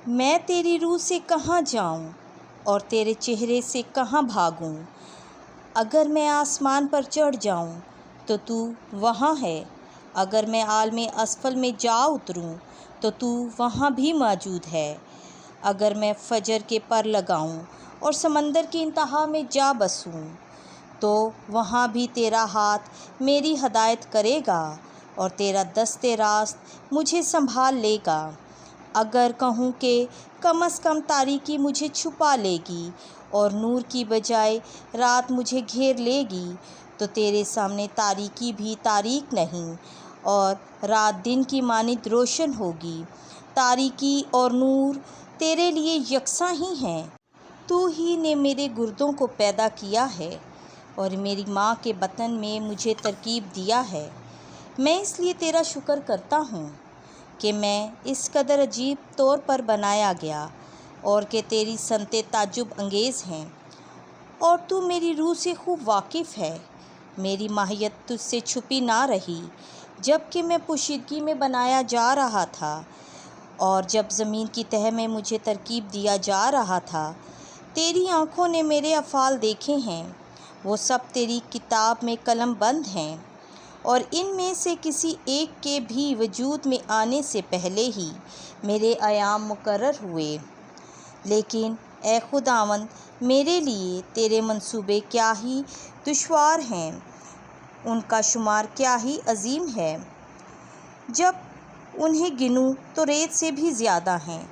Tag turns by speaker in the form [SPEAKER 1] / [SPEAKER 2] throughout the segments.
[SPEAKER 1] میں تیری روح سے کہاں جاؤں اور تیرے چہرے سے کہاں بھاگوں؟ اگر میں آسمان پر چڑھ جاؤں تو تو وہاں ہے، اگر میں عالم اسفل میں جا اتروں تو تو وہاں بھی موجود ہے، اگر میں فجر کے پر لگاؤں اور سمندر کی انتہا میں جا بسوں تو وہاں بھی تیرا ہاتھ میری ہدایت کرے گا اور تیرا دست راست مجھے سنبھال لے گا۔ اگر کہوں کہ کم از کم تاریکی مجھے چھپا لے گی اور نور کی بجائے رات مجھے گھیر لے گی تو تیرے سامنے تاریکی بھی تاریک نہیں اور رات دن کی مانند روشن ہوگی۔ تاریکی اور نور تیرے لیے یکساں ہی ہیں۔ تو ہی نے میرے گردوں کو پیدا کیا ہے اور میری ماں کے بطن میں مجھے ترکیب دیا ہے۔ میں اس لیے تیرا شکر کرتا ہوں کہ میں اس قدر عجیب طور پر بنایا گیا اور کہ تیری صنعتیں تعجب انگیز ہیں، اور تو میری روح سے خوب واقف ہے۔ میری ماہیت تجھ سے چھپی نہ رہی جب کہ میں پوشیدگی میں بنایا جا رہا تھا اور جب زمین کی تہہ میں مجھے ترکیب دیا جا رہا تھا۔ تیری آنکھوں نے میرے افعال دیکھے ہیں، وہ سب تیری کتاب میں قلم بند ہیں اور ان میں سے کسی ایک کے بھی وجود میں آنے سے پہلے ہی میرے ایام مقرر ہوئے۔ لیکن اے خداوند، میرے لیے تیرے منصوبے کیا ہی دشوار ہیں، ان کا شمار کیا ہی عظیم ہے۔ جب انہیں گنوں تو ریت سے بھی زیادہ ہیں،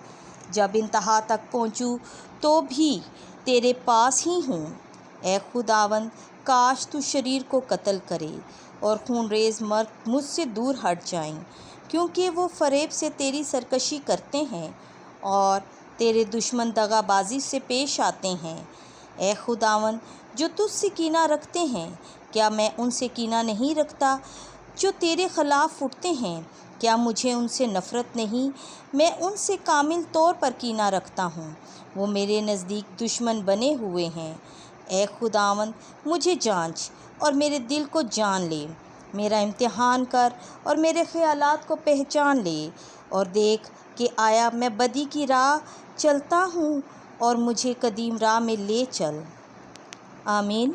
[SPEAKER 1] جب انتہا تک پہنچوں تو بھی تیرے پاس ہی ہوں۔ اے خداوند، کاش تو شریر کو قتل کرے اور خون ریز مرد مجھ سے دور ہٹ جائیں، کیونکہ وہ فریب سے تیری سرکشی کرتے ہیں اور تیرے دشمن دغا بازی سے پیش آتے ہیں۔ اے خداوند، جو تجھ سے کینہ رکھتے ہیں، کیا میں ان سے کینہ نہیں رکھتا؟ جو تیرے خلاف اٹھتے ہیں، کیا مجھے ان سے نفرت نہیں؟ میں ان سے کامل طور پر کینہ رکھتا ہوں، وہ میرے نزدیک دشمن بنے ہوئے ہیں۔ اے خداوند، مجھے جانچ اور میرے دل کو جان لے، میرا امتحان کر اور میرے خیالات کو پہچان لے، اور دیکھ کہ آیا میں بدی کی راہ چلتا ہوں، اور مجھے قدیم راہ میں لے چل۔ آمین۔